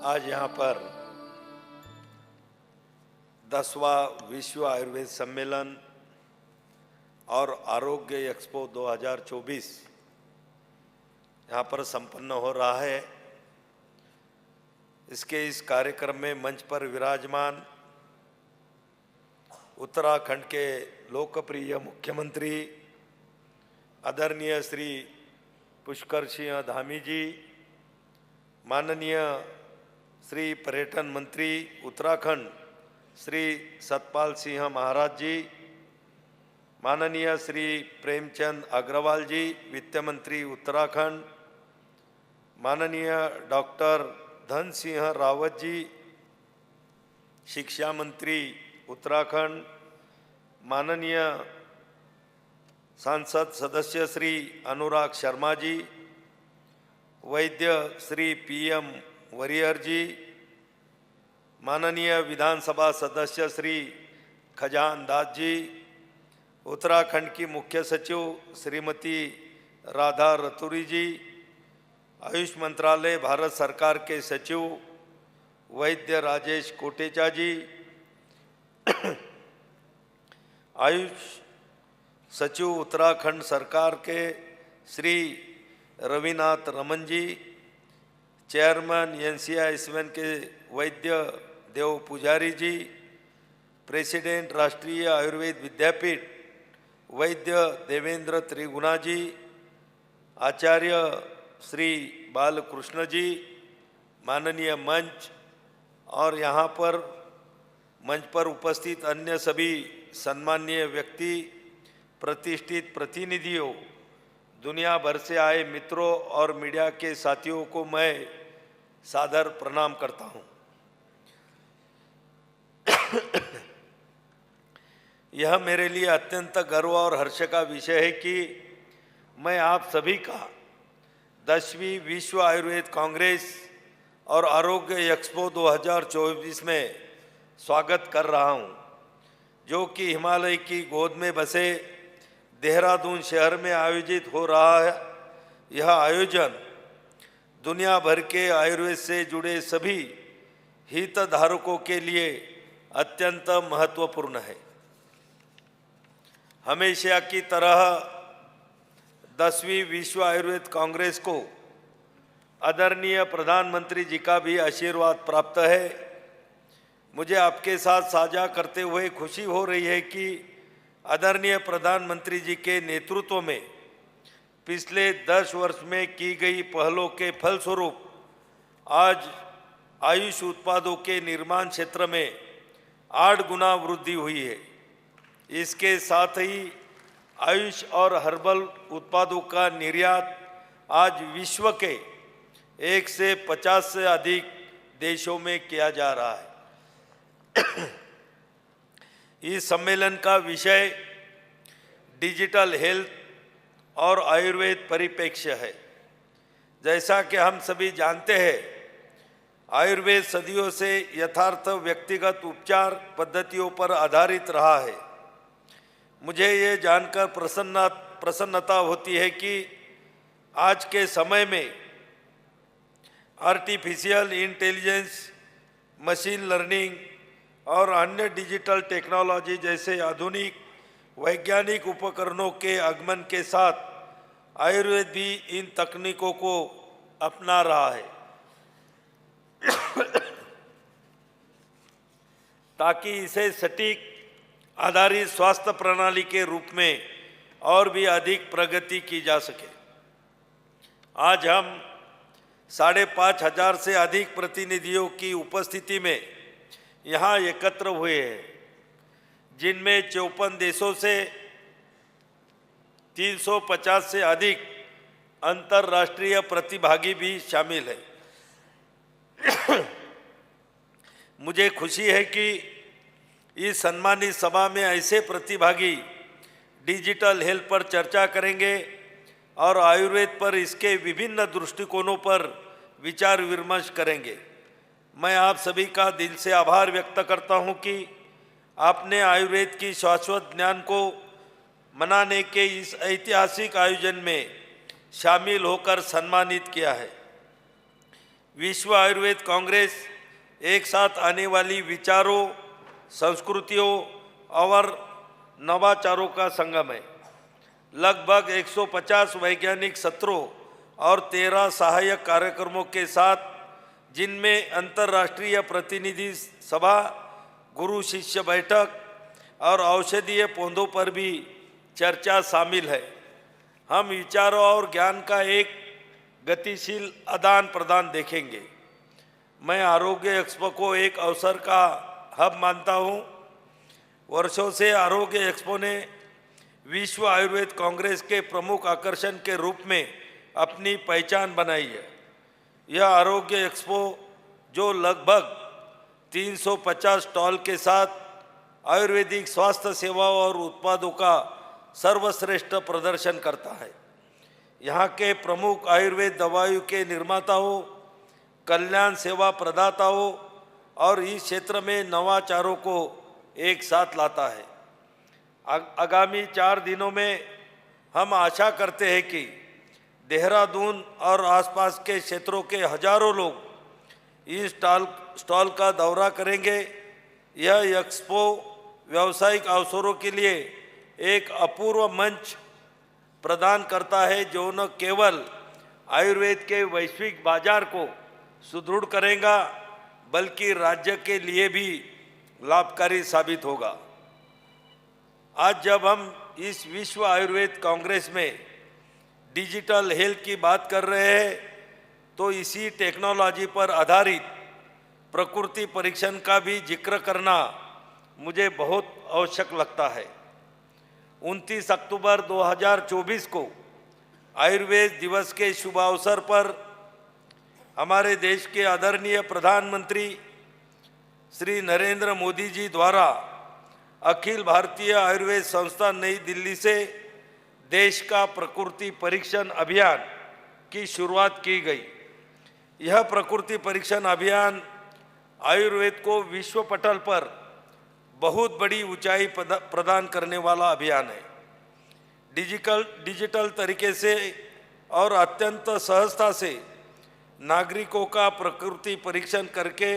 आज यहाँ पर 10वां विश्व आयुर्वेद सम्मेलन और आरोग्य एक्सपो 2024 यहाँ पर संपन्न हो रहा है। इसके इस कार्यक्रम में मंच पर विराजमान उत्तराखंड के लोकप्रिय मुख्यमंत्री आदरणीय श्री पुष्कर सिंह धामी जी, माननीय श्री पर्यटन मंत्री उत्तराखंड श्री सतपाल सिंह महाराज जी, माननीय श्री प्रेमचंद अग्रवाल जी, वित्त मंत्री उत्तराखंड, माननीय डॉक्टर धन सिंह रावत जी, शिक्षा मंत्री उत्तराखंड, माननीय सांसद सदस्य श्री अनुराग शर्मा जी, वैद्य श्री PM वरियर जी, माननीय विधानसभा सदस्य श्री खजान दास जी, उत्तराखंड की मुख्य सचिव श्रीमती राधा रतूरी जी, आयुष मंत्रालय भारत सरकार के सचिव वैद्य राजेश कोटेचा जी, आयुष सचिव उत्तराखंड सरकार के श्री रविनाथ रमन जी, चेयरमैन NCI के वैद्य देव पुजारी जी, प्रेसिडेंट राष्ट्रीय आयुर्वेद विद्यापीठ वैद्य देवेंद्र त्रिगुणा जी, आचार्य श्री बालकृष्ण जी, माननीय मंच और यहाँ पर मंच पर उपस्थित अन्य सभी सम्माननीय व्यक्ति, प्रतिष्ठित प्रतिनिधियों, दुनिया भर से आए मित्रों और मीडिया के साथियों को मैं सादर प्रणाम करता हूँ। यह मेरे लिए अत्यंत गर्व और हर्ष का विषय है कि मैं आप सभी का 10वीं विश्व आयुर्वेद कांग्रेस और आरोग्य एक्सपो 2024 में स्वागत कर रहा हूँ, जो कि हिमालय की गोद में बसे देहरादून शहर में आयोजित हो रहा है। यह आयोजन दुनिया भर के आयुर्वेद से जुड़े सभी हितधारकों के लिए अत्यंत महत्वपूर्ण है। हमेशा की तरह 10वीं विश्व आयुर्वेद कांग्रेस को आदरणीय प्रधानमंत्री जी का भी आशीर्वाद प्राप्त है। मुझे आपके साथ साझा करते हुए खुशी हो रही है कि आदरणीय प्रधानमंत्री जी के नेतृत्व में पिछले 10 वर्ष में की गई पहलों के फलस्वरूप आज आयुष उत्पादों के निर्माण क्षेत्र में 8 गुना वृद्धि हुई है। इसके साथ ही आयुष और हर्बल उत्पादों का निर्यात आज विश्व के 1 से 50 से अधिक देशों में किया जा रहा है। इस सम्मेलन का विषय डिजिटल हेल्थ और आयुर्वेद परिप्रेक्ष्य है। जैसा कि हम सभी जानते हैं, आयुर्वेद सदियों से यथार्थ व्यक्तिगत उपचार पद्धतियों पर आधारित रहा है। मुझे ये जानकर प्रसन्नता होती है कि आज के समय में आर्टिफिशियल इंटेलिजेंस, मशीन लर्निंग और अन्य डिजिटल टेक्नोलॉजी जैसे आधुनिक वैज्ञानिक उपकरणों के आगमन के साथ आयुर्वेद भी इन तकनीकों को अपना रहा है ताकि इसे सटीक आधारित स्वास्थ्य प्रणाली के रूप में और भी अधिक प्रगति की जा सके। आज हम 5,500 से अधिक प्रतिनिधियों की उपस्थिति में यहाँ एकत्र हुए हैं, जिनमें 54 देशों से 350 से अधिक अंतर्राष्ट्रीय प्रतिभागी भी शामिल हैं। मुझे खुशी है कि इस सम्मानित सभा में ऐसे प्रतिभागी डिजिटल हेल्थ पर चर्चा करेंगे और आयुर्वेद पर इसके विभिन्न दृष्टिकोणों पर विचार विमर्श करेंगे। मैं आप सभी का दिल से आभार व्यक्त करता हूं कि आपने आयुर्वेद की शाश्वत ज्ञान को मनाने के इस ऐतिहासिक आयोजन में शामिल होकर सम्मानित किया है। विश्व आयुर्वेद कांग्रेस एक साथ आने वाली विचारों, संस्कृतियों और नवाचारों का संगम है। लगभग 150 वैज्ञानिक सत्रों और 13 सहायक कार्यक्रमों के साथ, जिनमें अंतर्राष्ट्रीय प्रतिनिधि सभा, गुरु शिष्य बैठक और औषधीय पौधों पर भी चर्चा शामिल है। हम विचारों और ज्ञान का एक गतिशील आदान प्रदान देखेंगे। मैं आरोग्य एक्सपो को एक अवसर का हब मानता हूँ। वर्षों से आरोग्य एक्सपो ने विश्व आयुर्वेद कांग्रेस के प्रमुख आकर्षण के रूप में अपनी पहचान बनाई है। यह आरोग्य एक्सपो, जो लगभग 350 स्टॉल के साथ आयुर्वेदिक स्वास्थ्य सेवाओं और उत्पादों का सर्वश्रेष्ठ प्रदर्शन करता है, यहाँ के प्रमुख आयुर्वेद दवाइयों के निर्माताओं, कल्याण सेवा प्रदाताओं और इस क्षेत्र में नवाचारों को एक साथ लाता है। आगामी 4 दिनों में हम आशा करते हैं कि देहरादून और आसपास के क्षेत्रों के हजारों लोग इस स्टॉल का दौरा करेंगे। यह एक्सपो व्यावसायिक अवसरों के लिए एक अपूर्व मंच प्रदान करता है, जो न केवल आयुर्वेद के वैश्विक बाजार को सुदृढ़ करेगा, बल्कि राज्य के लिए भी लाभकारी साबित होगा। आज जब हम इस विश्व आयुर्वेद कांग्रेस में डिजिटल हेल्थ की बात कर रहे हैं, तो इसी टेक्नोलॉजी पर आधारित प्रकृति परीक्षण का भी जिक्र करना मुझे बहुत आवश्यक लगता है। 29 अक्टूबर 2024 को आयुर्वेद दिवस के शुभ अवसर पर हमारे देश के आदरणीय प्रधानमंत्री श्री नरेंद्र मोदी जी द्वारा अखिल भारतीय आयुर्वेद संस्थान नई दिल्ली से देश का प्रकृति परीक्षण अभियान की शुरुआत की गई। यह प्रकृति परीक्षण अभियान आयुर्वेद को विश्व पटल पर बहुत बड़ी ऊंचाई प्रदान करने वाला अभियान है। डिजिटल तरीके से और अत्यंत सहजता से नागरिकों का प्रकृति परीक्षण करके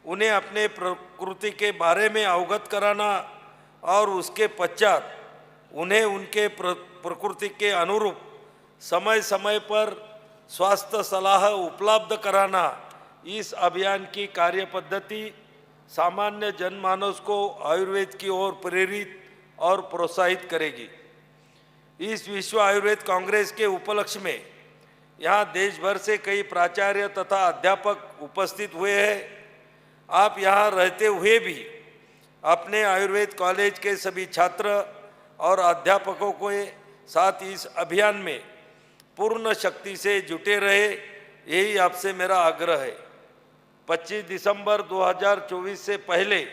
उन्हें अपने प्रकृति के बारे में अवगत कराना और उसके पश्चात उन्हें उनके प्रकृति के अनुरूप समय समय पर स्वास्थ्य सलाह उपलब्ध कराना, इस अभियान की कार्य पद्धति सामान्य जनमानस को आयुर्वेद की ओर प्रेरित और प्रोत्साहित करेगी। इस विश्व आयुर्वेद कांग्रेस के उपलक्ष्य में यहाँ देश भर से कई प्राचार्य तथा अध्यापक उपस्थित हुए हैं। आप यहाँ रहते हुए भी अपने आयुर्वेद कॉलेज के सभी छात्र और अध्यापकों के साथ इस अभियान में पूर्ण शक्ति से जुटे रहे, यही आपसे मेरा आग्रह है। 25 दिसंबर 2024 से पहले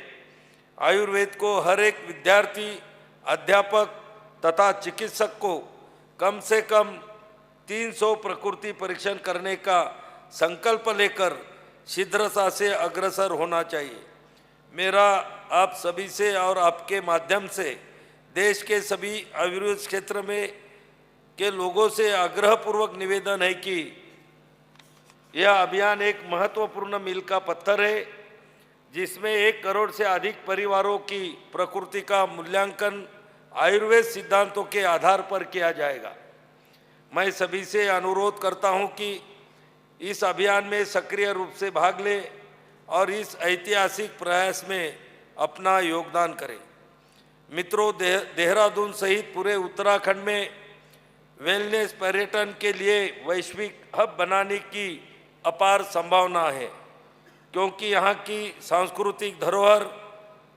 आयुर्वेद को हर एक विद्यार्थी, अध्यापक तथा चिकित्सक को कम से कम 300 प्रकृति परीक्षण करने का संकल्प लेकर शीघ्रता से अग्रसर होना चाहिए। मेरा आप सभी से और आपके माध्यम से देश के सभी आयुर्वेद क्षेत्र में के लोगों से आग्रहपूर्वक निवेदन है कि यह अभियान एक महत्वपूर्ण मील का पत्थर है, जिसमें 1 करोड़ से अधिक परिवारों की प्रकृति का मूल्यांकन आयुर्वेद सिद्धांतों के आधार पर किया जाएगा। मैं सभी से अनुरोध करता हूं कि इस अभियान में सक्रिय रूप से भाग लें और इस ऐतिहासिक प्रयास में अपना योगदान करें। मित्रों, देहरादून सहित पूरे उत्तराखंड में वेलनेस पर्यटन के लिए वैश्विक हब बनाने की अपार संभावना है, क्योंकि यहाँ की सांस्कृतिक धरोहर,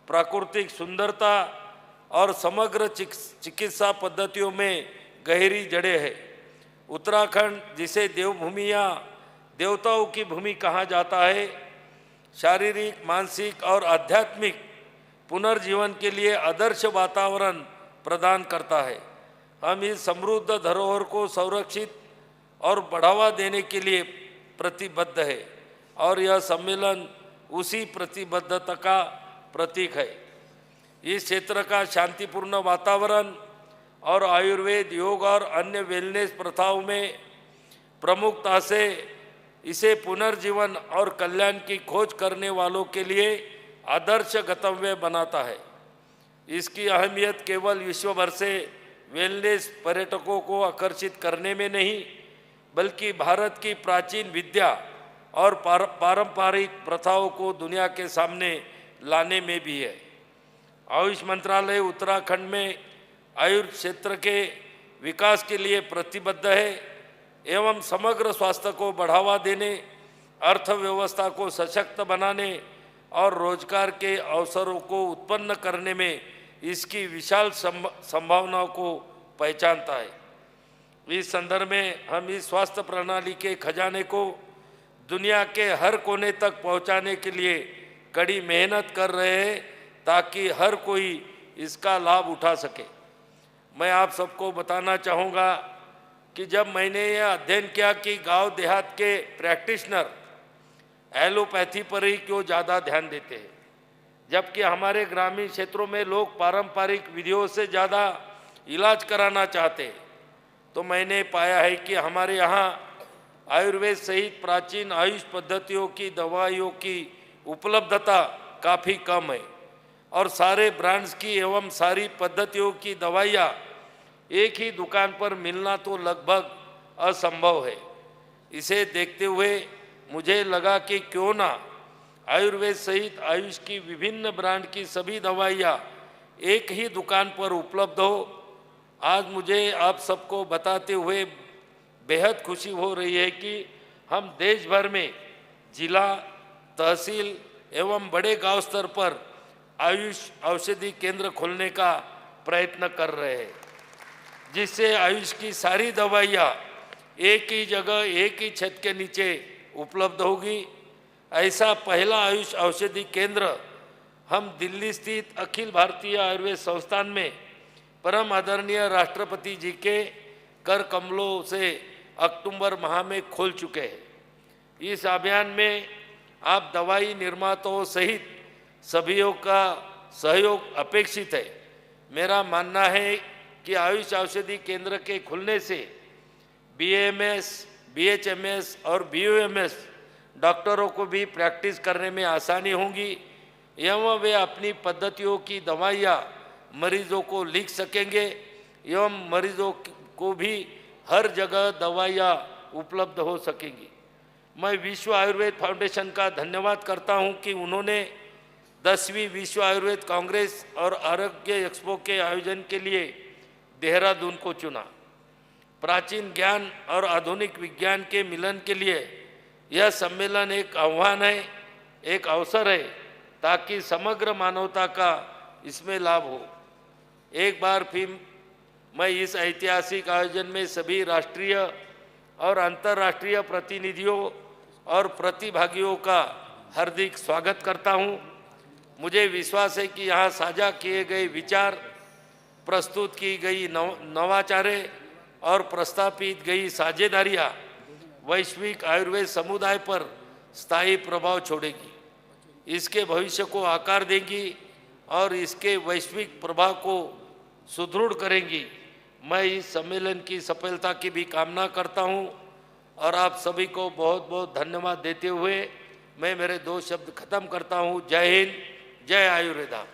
प्राकृतिक सुंदरता और समग्र चिकित्सा पद्धतियों में गहरी जड़ें हैं। उत्तराखंड, जिसे देवभूमि या देवताओं की भूमि कहा जाता है, शारीरिक, मानसिक और आध्यात्मिक पुनर्जीवन के लिए आदर्श वातावरण प्रदान करता है। हम इस समृद्ध धरोहर को संरक्षित और बढ़ावा देने के लिए प्रतिबद्ध है और यह सम्मेलन उसी प्रतिबद्धता का प्रतीक है। इस क्षेत्र का शांतिपूर्ण वातावरण और आयुर्वेद, योग और अन्य वेलनेस प्रथाओं में प्रमुखता से इसे पुनर्जीवन और कल्याण की खोज करने वालों के लिए आदर्श गंतव्य बनाता है। इसकी अहमियत केवल विश्व भर से वेलनेस पर्यटकों को आकर्षित करने में नहीं, बल्कि भारत की प्राचीन विद्या और पारंपरिक प्रथाओं को दुनिया के सामने लाने में भी है। आयुष मंत्रालय उत्तराखंड में आयुर्वेद क्षेत्र के विकास के लिए प्रतिबद्ध है एवं समग्र स्वास्थ्य को बढ़ावा देने, अर्थव्यवस्था को सशक्त बनाने और रोजगार के अवसरों को उत्पन्न करने में इसकी विशाल संभावनाओं को पहचानता है। इस संदर्भ में हम इस स्वास्थ्य प्रणाली के खजाने को दुनिया के हर कोने तक पहुंचाने के लिए कड़ी मेहनत कर रहे हैं ताकि हर कोई इसका लाभ उठा सके। मैं आप सबको बताना चाहूँगा कि जब मैंने यह अध्ययन किया कि गांव देहात के प्रैक्टिशनर एलोपैथी पर ही क्यों ज़्यादा ध्यान देते हैं, जबकि हमारे ग्रामीण क्षेत्रों में लोग पारंपरिक विधियों से ज़्यादा इलाज कराना चाहते हैं, तो मैंने पाया है कि हमारे यहाँ आयुर्वेद सहित प्राचीन आयुष पद्धतियों की दवाइयों की उपलब्धता काफ़ी कम है और सारे ब्रांड्स की एवं सारी पद्धतियों की दवाइयाँ एक ही दुकान पर मिलना तो लगभग असंभव है। इसे देखते हुए मुझे लगा कि क्यों ना आयुर्वेद सहित आयुष की विभिन्न ब्रांड की सभी दवाइयाँ एक ही दुकान पर उपलब्ध हो। आज मुझे आप सबको बताते हुए बेहद खुशी हो रही है कि हम देश भर में जिला, तहसील एवं बड़े गांव स्तर पर आयुष औषधि केंद्र खोलने का प्रयत्न कर रहे हैं, जिससे आयुष की सारी दवाइयाँ एक ही जगह एक ही छत के नीचे उपलब्ध होगी। ऐसा पहला आयुष औषधि केंद्र हम दिल्ली स्थित अखिल भारतीय आयुर्वेद संस्थान में परम आदरणीय राष्ट्रपति जी के कर कमलों से अक्टूबर माह में खोल चुके हैं। इस अभियान में आप दवाई निर्माताओं सहित सभीयों का सहयोग अपेक्षित है। मेरा मानना है कि आयुष औषधि केंद्र के खुलने से बीएमएस, बीएचएमएस और बीयूएमएस डॉक्टरों को भी प्रैक्टिस करने में आसानी होगी एवं वे अपनी पद्धतियों की दवाइयाँ मरीजों को लिख सकेंगे एवं मरीजों को भी हर जगह दवाइयाँ उपलब्ध हो सकेंगी। मैं विश्व आयुर्वेद फाउंडेशन का धन्यवाद करता हूं कि उन्होंने 10वीं विश्व आयुर्वेद कांग्रेस और आरोग्य एक्सपो के आयोजन के लिए देहरादून को चुना। प्राचीन ज्ञान और आधुनिक विज्ञान के मिलन के लिए यह सम्मेलन एक आह्वान है, एक अवसर है ताकि समग्र मानवता का इसमें लाभ हो। एक बार फिर मैं इस ऐतिहासिक आयोजन में सभी राष्ट्रीय और अंतर्राष्ट्रीय प्रतिनिधियों और प्रतिभागियों का हार्दिक स्वागत करता हूं। मुझे विश्वास है कि यहाँ साझा किए गए विचार, प्रस्तुत की गई नवाचारें और प्रस्तावित गई साझेदारियाँ वैश्विक आयुर्वेद समुदाय पर स्थायी प्रभाव छोड़ेगी, इसके भविष्य को आकार देंगी और इसके वैश्विक प्रभाव को सुदृढ़ करेंगी। मैं इस सम्मेलन की सफलता की भी कामना करता हूं और आप सभी को बहुत बहुत धन्यवाद देते हुए मैं मेरे 2 शब्द खत्म करता हूं। जय हिंद, जय आयुर्वेदा।